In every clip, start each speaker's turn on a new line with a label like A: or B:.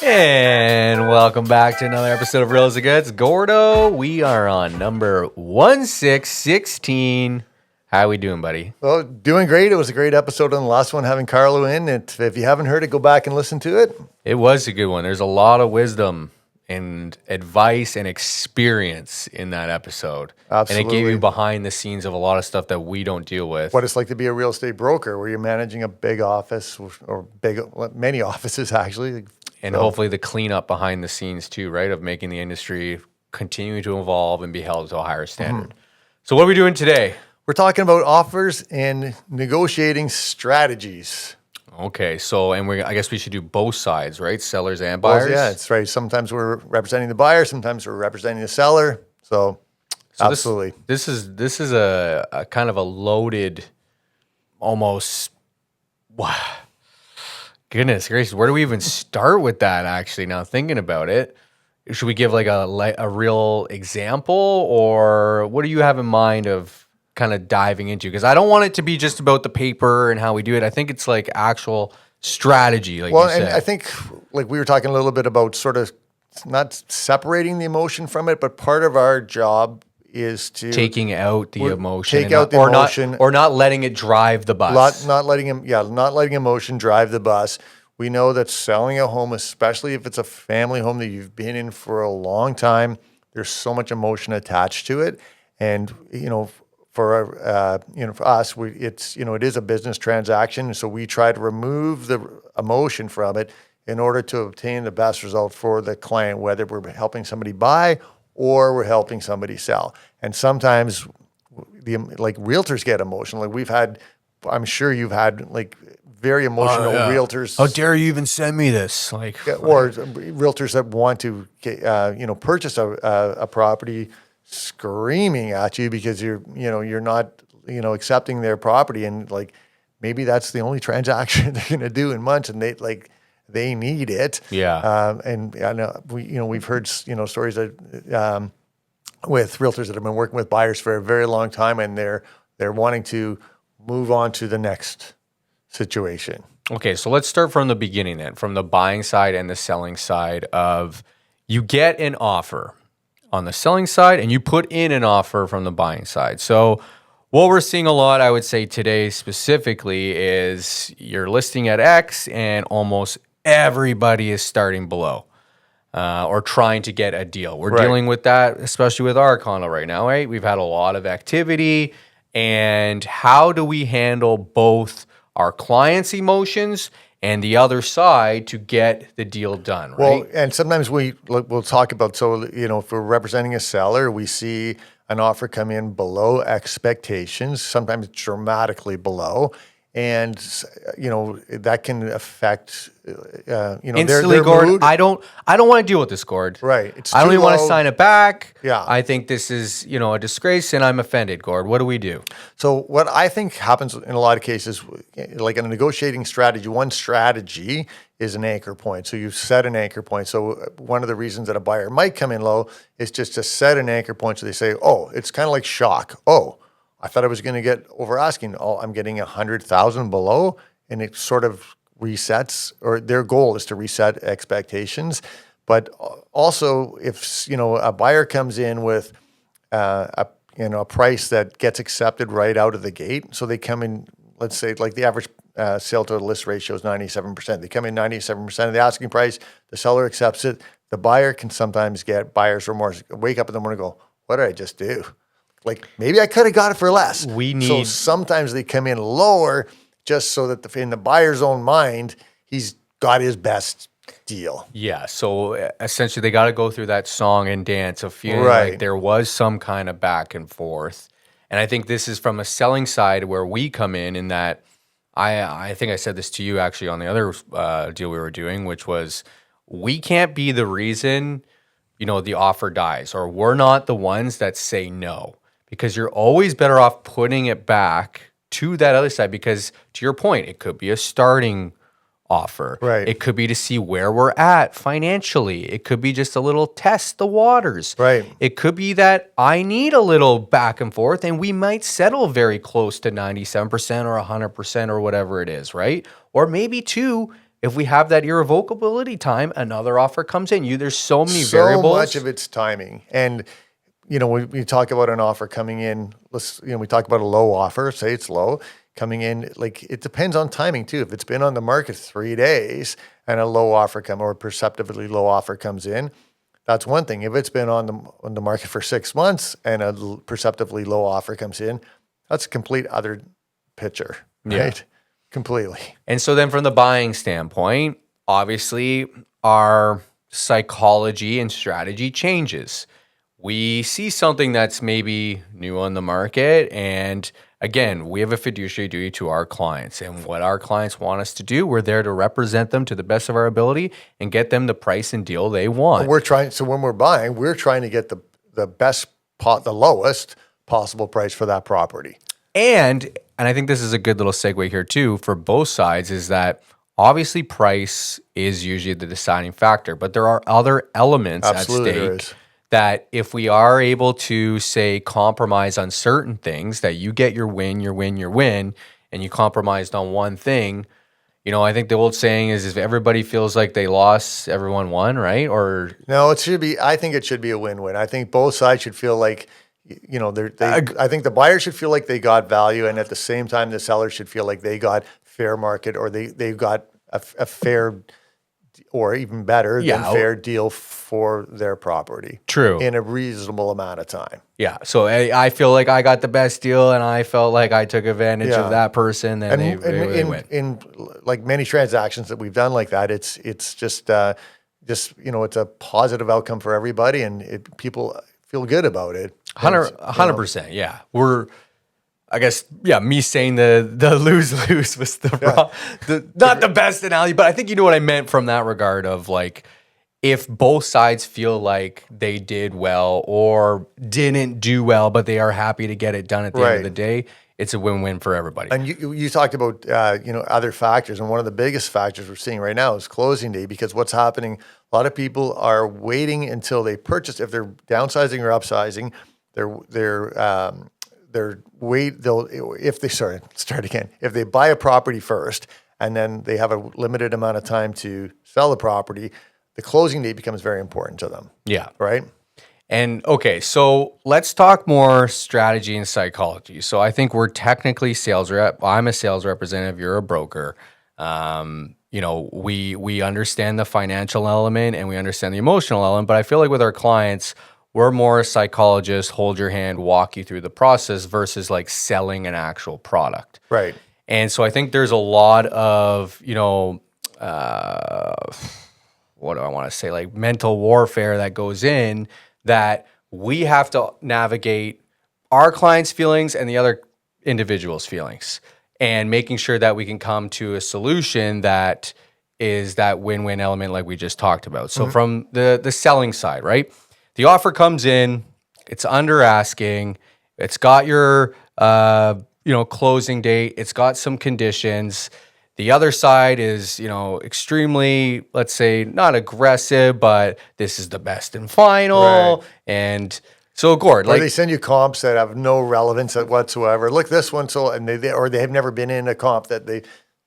A: And welcome back to another episode of Real as It Gets. Gordo, we are on number 1616. How we doing, buddy?
B: Well, doing great. It was a great episode on the last one, having Carlo in. If you haven't heard it, go back and listen to it.
A: It was a good one. There's a lot of wisdom and advice and experience in that episode.
B: Absolutely.
A: And it gave you behind the scenes of a lot of stuff that we don't deal with.
B: What it's like to be a real estate broker, where you're managing a big office or many offices, actually.
A: And hopefully the cleanup behind the scenes too, right? Of making the industry continue to evolve and be held to a higher standard. So what are we doing today?
B: We're talking about offers and negotiating strategies.
A: Okay, so I guess we should do both sides, right? Sellers and buyers.
B: Well, yeah, that's right. Sometimes we're representing the buyer, sometimes we're representing the seller. So absolutely,
A: This is a kind of a loaded, almost. Wow, goodness gracious, where do we even start with that? Actually, now thinking about it, should we give like a real example, or what do you have in mind of kind of diving into? Because I don't want it to be just about the paper and how we do it. I think it's like actual strategy, like you said.
B: And I think like we were talking a little bit about sort of not separating the emotion from it, but part of our job is to
A: taking out the emotion,
B: take out the emotion,
A: or not letting it drive the bus.
B: Not letting emotion drive the bus. We know that selling a home, especially if it's a family home that you've been in for a long time, there's so much emotion attached to it, and for us, it is a business transaction, so we try to remove the emotion from it in order to obtain the best result for the client, whether we're helping somebody buy or we're helping somebody sell. And sometimes, realtors get emotional. Like I'm sure you've had like very emotional realtors.
A: How dare you even send me this?
B: Or realtors that want to purchase a property, screaming at you because you're not accepting their property, and like maybe that's the only transaction they're going to do in months, and they need it.
A: Yeah.
B: And I know we've heard stories that with realtors that have been working with buyers for a very long time, and they're wanting to move on to the next situation.
A: Okay, so let's start from the beginning then, from the buying side and the selling side of you get an offer on the selling side and you put in an offer from the buying side. So what we're seeing a lot, I would say today specifically, is you're listing at X and almost everybody is starting below or trying to get a deal. We're dealing with that, especially with our condo right now, right? We've had a lot of activity. And how do we handle both our clients' emotions and the other side to get the deal done, right?
B: Well, and sometimes we'll talk about, if we're representing a seller, we see an offer come in below expectations, sometimes dramatically below. And, that can affect,
A: instantly,
B: their
A: Gord,
B: mood.
A: I don't want to deal with this, Gord.
B: Right.
A: I don't even want to sign it back.
B: Yeah.
A: I think this is, a disgrace and I'm offended, Gord. What do we do?
B: So what I think happens in a lot of cases, like in a negotiating strategy, one strategy is an anchor point. So you set an anchor point. So one of the reasons that a buyer might come in low is just to set an anchor point. So they say, oh, it's kind of like shock. Oh, I thought I was going to get over asking. Oh, I'm getting 100,000 below, and it sort of resets, or their goal is to reset expectations. But also, if a buyer comes in with a price that gets accepted right out of the gate, so they come in, let's say, like the average sale to list ratio is 97%. They come in 97% of the asking price. The seller accepts it. The buyer can sometimes get buyer's remorse. Wake up in the morning and go, "What did I just do? Like, maybe I could have got it for less." So sometimes they come in lower just so that in the buyer's own mind, he's got his best deal.
A: Yeah. So essentially, they got to go through that song and dance of feeling like there was some kind of back and forth. And I think this is from a selling side where we come in that I think I said this to you actually on the other deal we were doing, which was we can't be the reason, the offer dies, or we're not the ones that say no. Because you're always better off putting it back to that other side, because to your point, it could be a starting offer.
B: Right.
A: It could be to see where we're at financially. It could be just a little test the waters.
B: Right.
A: It could be that I need a little back and forth and we might settle very close to 97% or 100% or whatever it is, right? Or maybe if we have that irrevocability time, another offer comes in. There's so many
B: So
A: variables.
B: much of it's timing. And, when we talk about an offer coming in, we talk about a low offer, say it's low, coming in, like it depends on timing too. If it's been on the market 3 days and a low offer or perceptively low offer comes in, that's one thing. If it's been on the market for 6 months and a perceptively low offer comes in, that's a complete other picture, right?
A: Yeah.
B: Completely.
A: And so then from the buying standpoint, obviously our psychology and strategy changes. We see something that's maybe new on the market, and again, we have a fiduciary duty to our clients, and what our clients want us to do, we're there to represent them to the best of our ability and get them the price and deal they want.
B: So when we're buying, we're trying to get the best the lowest possible price for that property.
A: And I think this is a good little segue here too for both sides, is that obviously price is usually the deciding factor, but there are other elements
B: Absolutely,
A: at
B: there
A: stake
B: is.
A: that if we are able to, say, compromise on certain things, that you get your win, and you compromised on one thing, I think the old saying is if everybody feels like they lost, everyone won, right? Or
B: No, I think it should be a win-win. I think both sides should feel like, I think the buyer should feel like they got value, and at the same time, the seller should feel like they got fair market, or they got a fair, or even better than fair deal for their property.
A: True.
B: In a reasonable amount of time.
A: Yeah. So I feel like I got the best deal, and I felt like I took advantage of that person, and they win.
B: In like many transactions that we've done like that, it's just it's a positive outcome for everybody, and people feel good about it.
A: 100%. Yeah. I guess, me saying the lose-lose was not the best analogy, but I think you know what I meant from that regard of like, if both sides feel like they did well or didn't do well, but they are happy to get it done at the end of the day, it's a win-win for everybody.
B: And you talked about other factors, and one of the biggest factors we're seeing right now is closing day, because what's happening, a lot of people are waiting until they purchase. If they're downsizing or upsizing, if they buy a property first and then they have a limited amount of time to sell the property, the closing date becomes very important to them.
A: Yeah.
B: Right?
A: And okay, so let's talk more strategy and psychology. So I think we're technically sales rep. I'm a sales representative. You're a broker. We understand the financial element and we understand the emotional element, but I feel like with our clients, we're more psychologists, hold your hand, walk you through the process versus like selling an actual product.
B: Right.
A: And so I think there's a lot of, what do I want to say, like mental warfare that goes in, that we have to navigate our clients' feelings and the other individuals' feelings, and making sure that we can come to a solution that is that win-win element like we just talked about. So from the selling side, right? The offer comes in, it's under asking, it's got your closing date, it's got some conditions. The other side is, extremely, let's say, not aggressive, but this is the best and final.
B: Right.
A: And so, Gord,
B: or they send you comps that have no relevance whatsoever. Look, this one, they have never been in a comp that they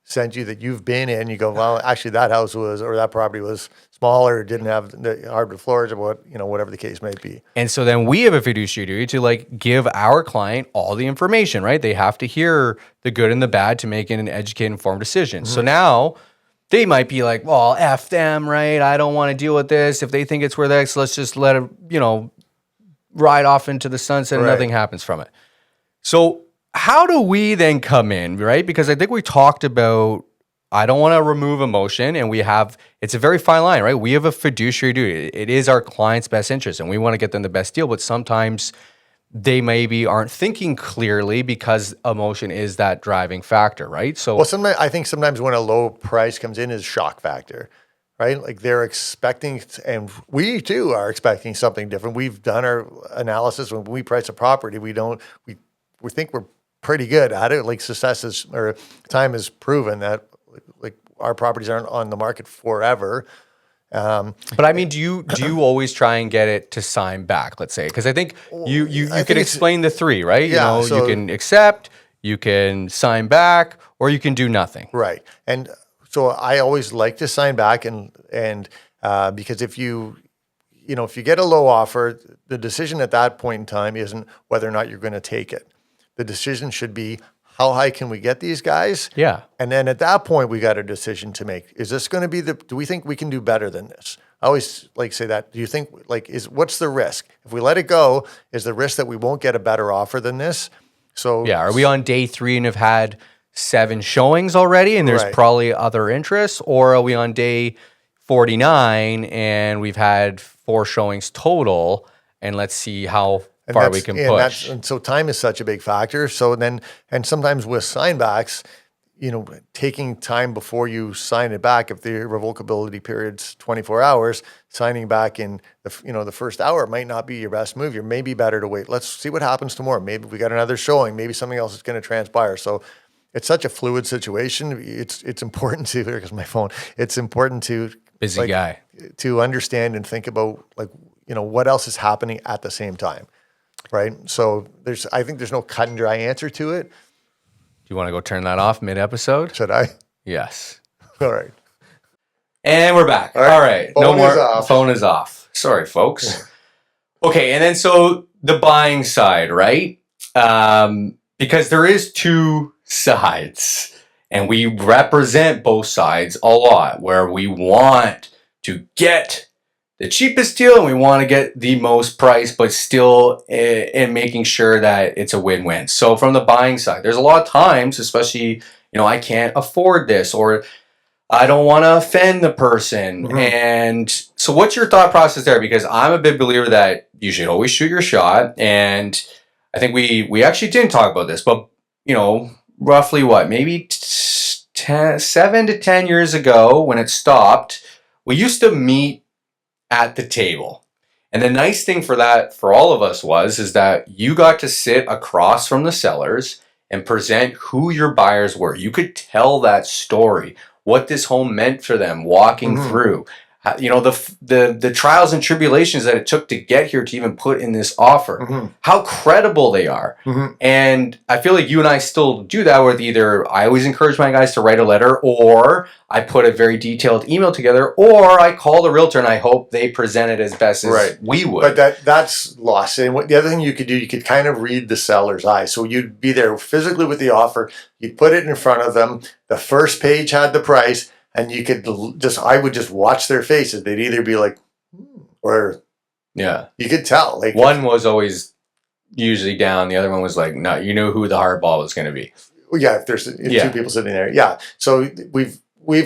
B: sent you that you've been in. You go, well, actually, that house or that property was smaller, didn't have the hardwood floors, or whatever the case might be.
A: And so then we have a fiduciary duty to like give our client all the information, right? They have to hear the good and the bad to make an educated, informed decision. So now they might be like, well, F them, right? I don't want to deal with this. If they think it's worth X, let's just let it, ride off into the sunset and nothing happens from it. So how do we then come in, right? Because I think we talked about, I don't want to remove emotion, and it's a very fine line, right? We have a fiduciary duty. It is our client's best interest, and we want to get them the best deal, but sometimes they maybe aren't thinking clearly because emotion is that driving factor, right? So,
B: well, I think sometimes when a low price comes in is shock factor, right? Like they're expecting, and we too are expecting something different. We've done our analysis. When we price a property, we think we're pretty good at it. Like time has proven that like our properties aren't on the market forever.
A: But I mean, do you always try and get it to sign back? Let's say, because I think you can explain the three, right?
B: Yeah,
A: you can accept, you can sign back, or you can do nothing.
B: Right. And So I always like to sign back and because if you get a low offer, the decision at that point in time isn't whether or not you're going to take it. The decision should be, how high can we get these guys?
A: Yeah.
B: And then at that point, we got a decision to make. Is this going to be do we think we can do better than this? I always say that. Do you think, what's the risk? If we let it go, is the risk that we won't get a better offer than this? So
A: Yeah. Are we on day 3 and have had 7 showings already and there's
B: Right.
A: probably other interests? Or are we on day 49 and we've had 4 showings total, and let's see how far we can push?
B: And so time is such a big factor. So then, and sometimes with signbacks, taking time before you sign it back, if the revocability period's 24 hours, signing back in the first hour might not be your best move. You're maybe better to wait. Let's see what happens tomorrow. Maybe we got another showing. Maybe something else is going to transpire. So it's such a fluid situation. It's important to, because my phone, it's important to
A: Busy guy.
B: to understand and think about what else is happening at the same time. Right. So I think there's no cut and dry answer to it.
A: Do you want to go turn that off mid-episode?
B: Should I?
A: Yes.
B: All right.
A: And we're back. All right.
B: Phone is off.
A: Phone is off. Sorry, folks. Okay. And then so the buying side, right? Because there is 2 sides and we represent both sides a lot, where we want to get the cheapest deal and we want to get the most price, but still in making sure that it's a win-win. So from the buying side, there's a lot of times, especially, I can't afford this, or I don't want to offend the person.
B: Mm-hmm.
A: And so what's your thought process there? Because I'm a big believer that you should always shoot your shot. And I think we actually didn't talk about this, but roughly maybe 7 to 10 years ago when it stopped, we used to meet at the table. And the nice thing for all of us is that you got to sit across from the sellers and present who your buyers were. You could tell that story, what this home meant for them walking through, the trials and tribulations that it took to get here to even put in this offer, how credible they are. And I feel like you and I still do that with either I always encourage my guys to write a letter, or I put a very detailed email together, or I call the realtor and I hope they present it as best as we would.
B: But that's lost. And the other thing you could do, you could kind of read the seller's eyes. So you'd be there physically with the offer, you'd put it in front of them, the first page had the price, and you could I would just watch their faces. They'd either be like, or
A: yeah,
B: you could tell. Like
A: one was always usually down. The other one was like, no, you knew who the hard ball was going to be.
B: Yeah. If there's 2 people sitting there. Yeah. So we've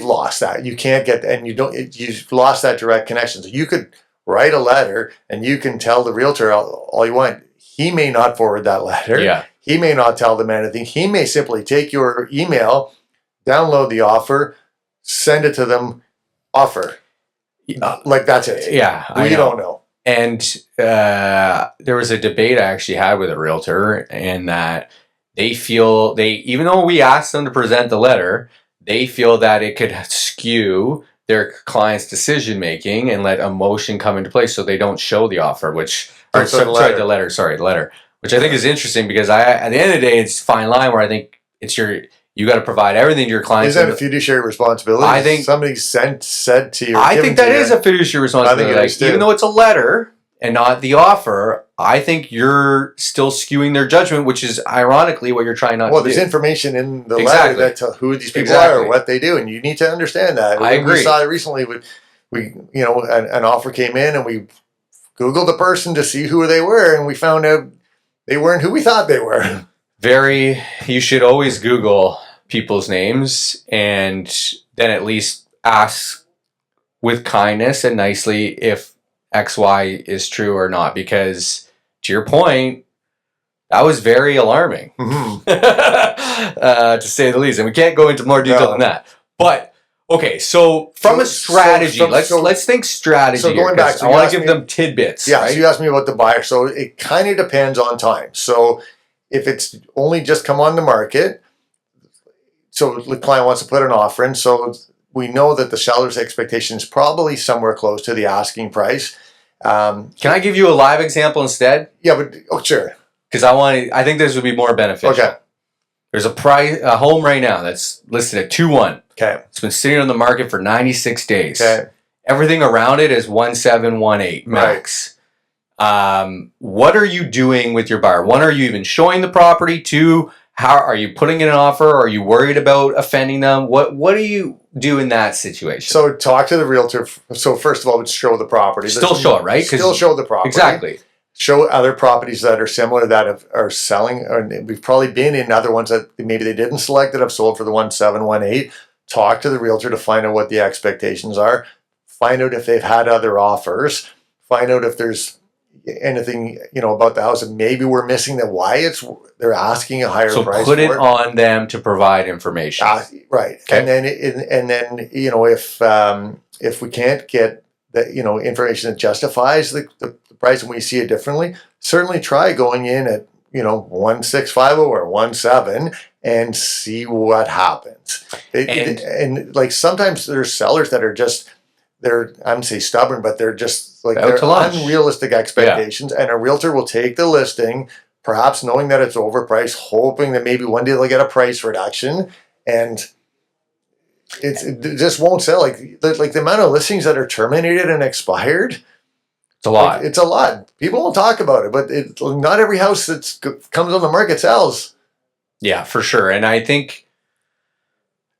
B: lost that. You can't get, and you've lost that direct connection. So you could write a letter and you can tell the realtor all you want. He may not forward that letter.
A: Yeah.
B: He may not tell them anything. He may simply take your email, download the offer, send it to them, offer. Like that's it.
A: Yeah.
B: We don't know.
A: And there was a debate I actually had with a realtor, and that even though we asked them to present the letter, they feel that it could skew their client's decision making and let emotion come into play, so they don't show the offer, the letter, which I think is interesting, because at the end of the day, it's a fine line where I think you got to provide everything to your clients.
B: Is that a fiduciary responsibility?
A: I think
B: somebody said to you.
A: I think that is a fiduciary responsibility. Even though it's a letter and not the offer, I think you're still skewing their judgment, which is ironically what you're trying not to do.
B: Well, there's information in the letter that tells who these people are, what they do, and you need to understand that.
A: I agree.
B: We saw it recently. An offer came in, and we Googled the person to see who they were, and we found out they weren't who we thought they were.
A: You should always Google people's names and then at least ask with kindness and nicely if XY is true or not, because to your point, that was very alarming, to say the least. And we can't go into more detail than that. But okay, so from a strategy, let's think strategy. So going back, I want to give them tidbits.
B: Yeah.
A: Right?
B: So you asked me about the buyer. So it kind of depends on time. So if it's only just come on the market, so the client wants to put an offer in, so we know that the seller's expectation is probably somewhere close to the asking price.
A: Can I give you a live example instead?
B: Yeah, but sure.
A: Because I think this would be more beneficial.
B: Okay.
A: There's a home right now that's listed at 2-1.
B: Okay.
A: It's been sitting on the market for 96 days.
B: Okay.
A: Everything around it is 1.7, 1.8 max. What are you doing with your buyer? One, are you even showing the property? Two, how are you putting in an offer? Are you worried about offending them? What do you do in that situation?
B: So talk to the realtor. So first of all, would show the property.
A: Still show it, right?
B: Still show the property.
A: Exactly.
B: Show other properties that are similar that are selling. Or we've probably been in other ones that maybe they didn't select that have sold for the 1.7, 1.8. Talk to the realtor to find out what the expectations are. Find out if they've had other offers. Find out if there's anything about the house that maybe we're missing, that why they're asking a higher price.
A: So put it on them to provide information.
B: Right. Okay. And then if we can't get the information that justifies the price and we see it differently, certainly try going in at 1.650 or 1.7 and see what happens. And like sometimes there's sellers that are just, I wouldn't say stubborn, but they're just like they're unrealistic expectations. Yeah. And a realtor will take the listing, perhaps knowing that it's overpriced, hoping that maybe one day they'll get a price reduction, and it just won't sell. Like the amount of listings that are terminated and expired,
A: it's a lot.
B: It's a lot. People don't talk about it, but not every house that comes on the market sells.
A: Yeah, for sure. And I think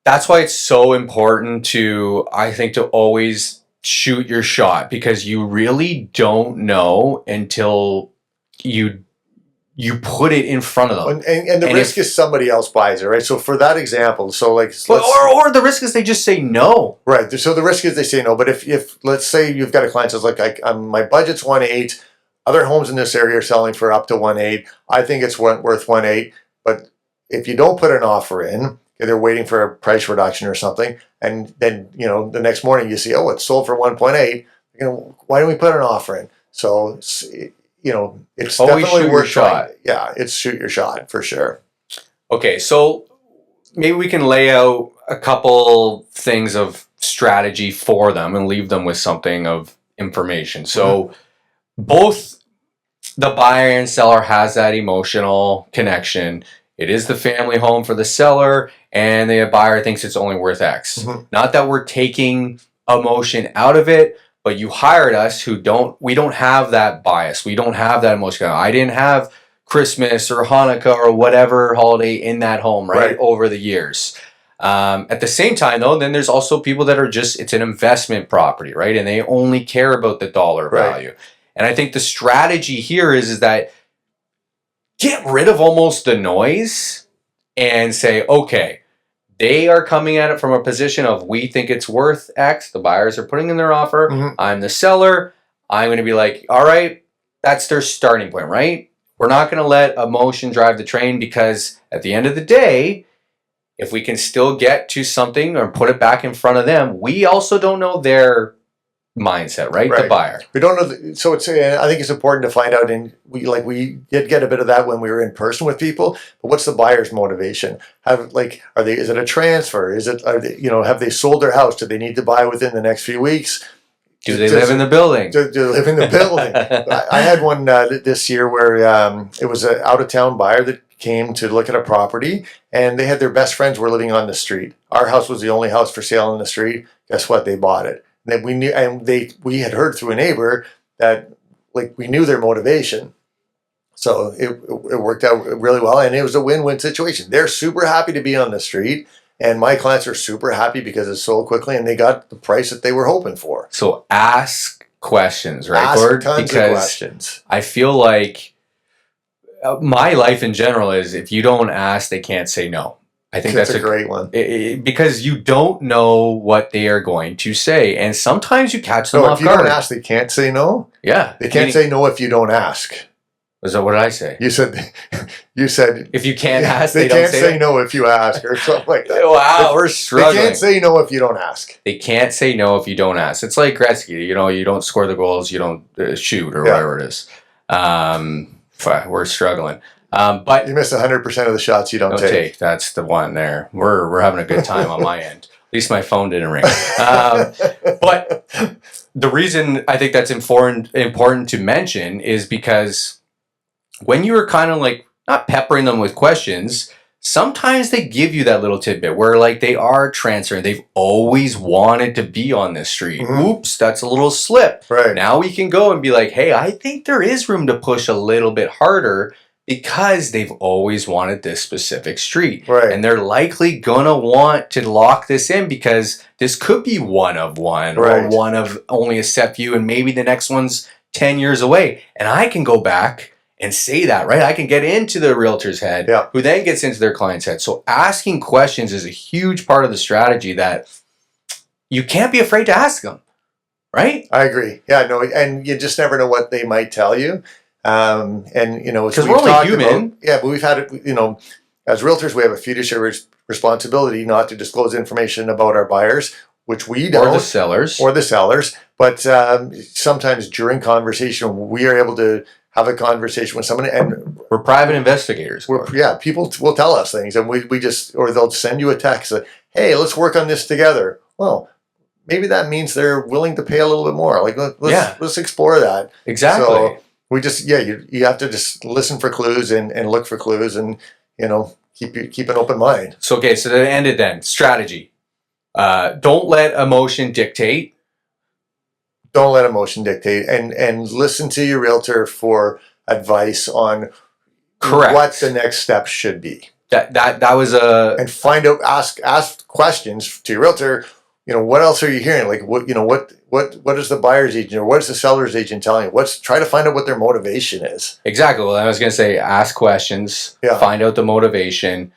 A: that's why it's so important to always shoot your shot, because you really don't know until you put it in front of them.
B: And the risk is somebody else buys it, right? So for that example, or
A: the risk is they just say no.
B: Right. So the risk is they say no. But if let's say you've got a client that's like, my budget's 1.8, other homes in this area are selling for up to 1.8. I think it's worth 1.8. But if you don't put an offer in, they're waiting for a price reduction or something, and then the next morning you see, oh, it's sold for 1.8. Why don't we put an offer in? So it's
A: always
B: definitely worth
A: shot.
B: Yeah, it's shoot your shot for sure.
A: Okay, so maybe we can lay out a couple things of strategy for them and leave them with something of information. So both the buyer and seller has that emotional connection. It is the family home for the seller, and the buyer thinks it's only worth X. Not that we're taking emotion out of it, but you hired us we don't have that bias. We don't have that emotion. I didn't have Christmas or Hanukkah or whatever holiday in that home, right? Over the years. At the same time, though, then there's also people that are it's an investment property, right? And they only care about the dollar value. And I think the strategy here is that get rid of almost the noise and say, okay, they are coming at it from a position of, we think it's worth X. The buyers are putting in their offer. I'm the seller. I'm going to be like, all right, that's their starting point, right? We're not going to let emotion drive the train, because at the end of the day, if we can still get to something or put it back in front of them, we also don't know their mindset, right? The buyer. We don't know.
B: So I think it's important to find out, and we did get a bit of that when we were in person with people. But what's the buyer's motivation? Is it a transfer? Have they sold their house? Do they need to buy within the next few weeks?
A: Do they live in the building?
B: Do they live in the building? I had one this year where it was an out-of-town buyer that came to look at a property, and they had their best friends were living on the street. Our house was the only house for sale on the street. Guess what? They bought it. That we knew, and we had heard through a neighbor that we knew their motivation, so it worked out really well, and it was a win-win situation. They're super happy to be on the street, and my clients are super happy because it sold quickly and they got the price that they were hoping for.
A: So ask questions, right, Gord?
B: Tons of questions.
A: I feel like my life in general is, if you don't ask, they can't say no. I think that's a great one, because you don't know what they are going to say, and sometimes you catch them off guard.
B: If you don't ask, they can't say no.
A: Yeah,
B: they can't say no if you don't ask.
A: So what did I say?
B: You said
A: if you can't ask,
B: they can't say no if you ask, or something like that.
A: Wow, we're struggling.
B: They can't say no if you don't ask.
A: They can't say no if you don't ask. It's like Gretzky. You don't score the goals, you don't shoot, or whatever it is. We're struggling. But
B: you miss 100% of the shots you don't take.
A: That's the one there. We're having a good time on my end. At least my phone didn't ring. But the reason I think that's important to mention is because when you were kind of not peppering them with questions, sometimes they give you that little tidbit where like they are transferring. They've always wanted to be on this street. Oops, that's a little slip.
B: Right.
A: Now we can go and be like, hey, I think there is room to push a little bit harder because they've always wanted this specific street.
B: Right.
A: And they're likely gonna want to lock this in because this could be one of one
B: Right.
A: or one of only a set view, and maybe the next one's 10 years away. And I can go back and say that, right? I can get into the realtor's head,
B: Yeah.
A: who then gets into their client's head. So asking questions is a huge part of the strategy that you can't be afraid to ask them, right?
B: I agree. Yeah, no, and you just never know what they might tell you. And you know,
A: because we're only human.
B: But we've had it. You know, as realtors, we have a fiduciary responsibility not to disclose information about our buyers, which we don't,
A: Or the sellers.
B: or the sellers. But sometimes during conversation, we are able to have a conversation with someone, and
A: We're private investigators.
B: people will tell us things, and we just, or they'll send you a text that, hey, let's work on this together. Well, maybe that means they're willing to pay a little bit more. Like, let's explore that.
A: Exactly.
B: So we just, you have to just listen for clues and look for clues, and, you know, keep an open mind.
A: So, okay, so to end it then, strategy. Don't let emotion dictate.
B: Don't let emotion dictate, and listen to your realtor for advice on
A: Correct.
B: what the next step should be.
A: That was a...
B: And find out, ask questions to your realtor. You know, what else are you hearing? Like, what is the buyer's agent, or what is the seller's agent telling you? Try to find out what their motivation is.
A: Exactly. Well, I was going to say, ask questions,
B: Yeah.
A: find out the motivation.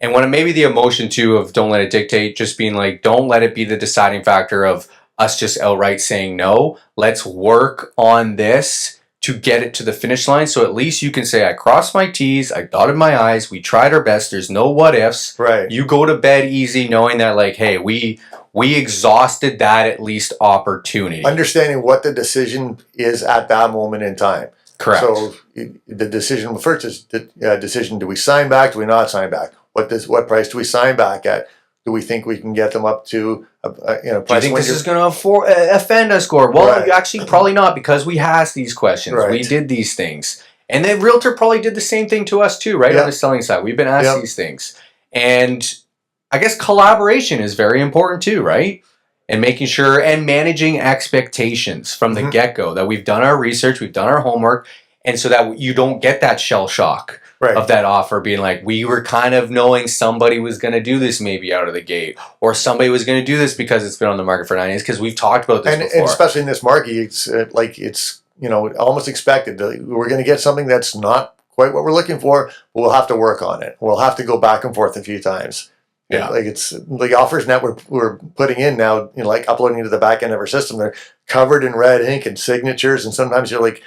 A: And when it may be the emotion too of don't let it dictate, just being like, don't let it be the deciding factor of us just outright saying no. Let's work on this to get it to the finish line. So at least you can say, I crossed my T's, I dotted my I's, we tried our best, there's no what ifs.
B: Right.
A: You go to bed easy knowing that, like, hey, we exhausted that at least opportunity.
B: Understanding what the decision is at that moment in time.
A: Correct.
B: So the decision first is the decision: do we sign back? Do we not sign back? What price do we sign back at? Do we think we can get them up to price?
A: Do you think this is going to offend us, Gord? Well,
B: Right.
A: actually, probably not, because we asked these questions.
B: Right.
A: We did these things. And the realtor probably did the same thing to us too, right?
B: Yep.
A: On the selling side. We've been asked
B: Yep.
A: these things. And I guess collaboration is very important too, right? And making sure and managing expectations from the get-go, that we've done our research, we've done our homework, and so that you don't get that shell shock.
B: Right.
A: Of that offer being like, we were kind of knowing somebody was going to do this maybe out of the gate, or somebody was going to do this because it's been on the market for 9 years, because we've talked about this before.
B: And especially in this market, it's almost expected. We're going to get something that's not quite what we're looking for, but we'll have to work on it. We'll have to go back and forth a few times.
A: Yeah.
B: Like, it's the offers net we're putting in now, like uploading to the back end of our system, they're covered in red ink and signatures, and sometimes you're like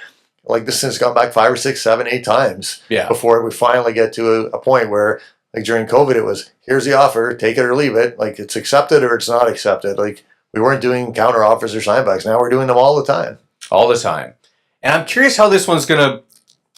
B: this thing's gone back 5 or 6, 7, 8 times before we finally get to a point where, like during COVID, it was, here's the offer, take it or leave it. Like, it's accepted or it's not accepted. Like, we weren't doing counter offers or signbacks. Now we're doing them all the time.
A: All the time. And I'm curious how this one's going to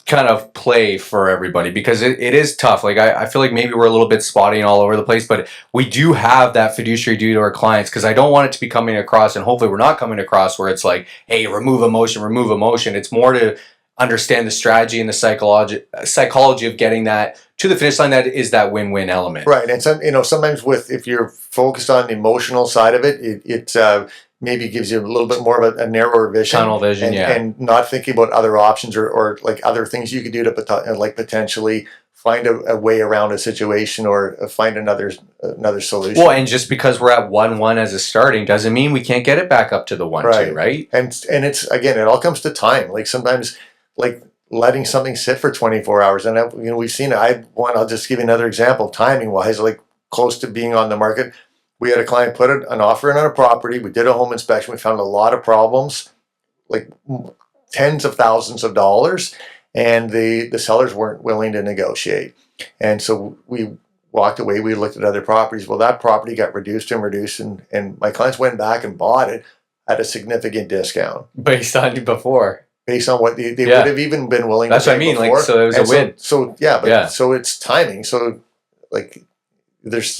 A: kind of play for everybody, because it is tough. Like, I feel like maybe we're a little bit spotty and all over the place, but we do have that fiduciary duty to our clients, because I don't want it to be coming across, and hopefully we're not coming across where it's like, hey, remove emotion. It's more to understand the strategy and the psychology of getting that to the finish line. That is that win-win element.
B: Right. And sometimes if you're focused on the emotional side of it, it maybe gives you a little bit more of a narrower vision.
A: Tunnel vision,
B: and not thinking about other options or like other things you could do to potentially find a way around a situation, or find another solution.
A: Well, and just because we're at 1-1 as a starting doesn't mean we can't get it back up to the 1-2, right?
B: And it's, again, it all comes to time. Like, sometimes, like, letting something sit for 24 hours, and we've seen it. I'll just give you another example, timing wise, like close to being on the market. We had a client put an offer in on a property. We did a home inspection. We found a lot of problems, like tens of thousands of dollars, and the sellers weren't willing to negotiate. And so we walked away. We looked at other properties. Well, that property got reduced, and my clients went back and bought it at a significant discount.
A: Based on before.
B: Based on what they would have even been willing to pay.
A: That's what I mean.
B: Before.
A: Like, so it was a win.
B: So it's timing. So, like, there's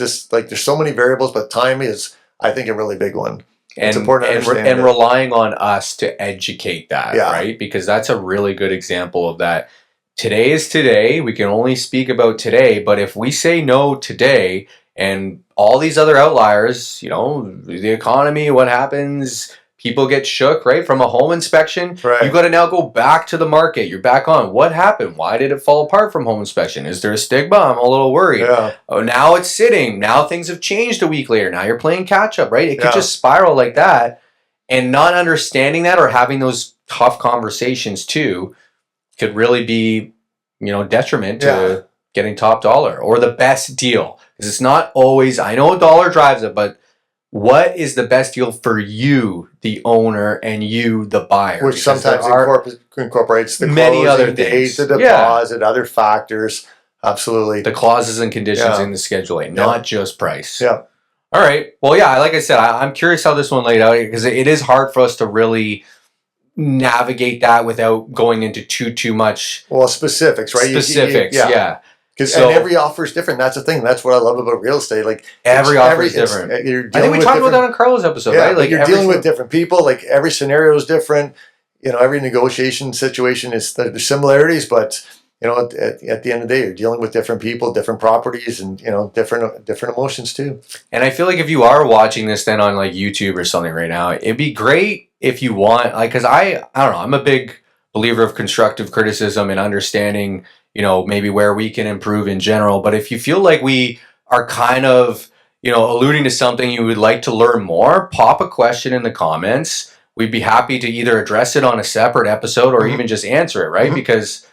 B: so many variables, but time is, I think, a really big one. It's important to understand.
A: And relying on us to educate that, right? Because that's a really good example of that. today is today. We can only speak about today. But if we say no today and all these other outliers, you know, the economy, what happens, people get shook, right? From a home inspection,
B: Right.
A: you got to now go back to the market. You're back on. What happened? Why did it fall apart from home inspection? Is there a stigma? I'm a little worried.
B: Yeah.
A: Oh, now it's sitting. Now things have changed a week later. Now you're playing catch up, right? It could
B: Yeah.
A: just spiral like that. And not understanding that or having those tough conversations too could really be, you know, detriment to getting top dollar or the best deal. Because it's not always, I know a dollar drives it, but what is the best deal for you, the owner, and you, the buyer?
B: Which
A: Because
B: sometimes incorporates the
A: many
B: closing
A: other
B: days,
A: things.
B: the deposit, other factors. Absolutely.
A: the clauses and conditions
B: Yeah.
A: in the Schedule A, not just price.
B: Yeah.
A: All right. Well, yeah, like I said, I'm curious how this one laid out because it is hard for us to really navigate that without going into too much
B: Well, specifics, right?
A: specifics. Yeah.
B: Because
A: So-
B: and every offer is different. That's the thing. That's what I love about real estate. Like
A: Every offer is different.
B: You're
A: I think
B: dealing
A: we
B: with
A: talked about
B: different-
A: that on Carlos' episode,
B: yeah,
A: right?
B: like you're dealing with
A: everything-
B: different people. Like every scenario is different. You know, every negotiation situation is there's similarities, but you know, at the end of the day, you're dealing with different people, different properties, and you know, different emotions too.
A: And I feel like if you are watching this then on like YouTube or something right now, it'd be great if you want, like, because I don't know, I'm a big believer of constructive criticism and understanding, you know, maybe where we can improve in general. But if you feel like we are kind of, you know, alluding to something you would like to learn more, pop a question in the comments. We'd be happy to either address it on a separate episode or even just answer it, right? Because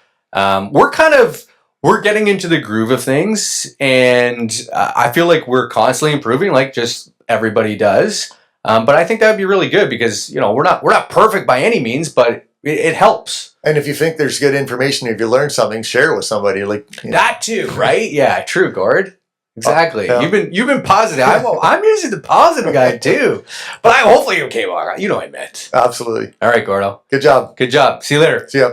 A: we're getting into the groove of things, and I feel like we're constantly improving, like just everybody does. But I think that would be really good because, you know, we're not perfect by any means, but it helps.
B: And if you think there's good information, if you learn something, share it with somebody. Like you know.
A: That too, right? Yeah, true, Gord. Exactly.
B: Yeah.
A: You've been positive. I'm usually the positive guy too, but hopefully you came all right. You know what I meant.
B: Absolutely.
A: All right, Gordo.
B: Good job.
A: Good job. See you later.
B: See ya.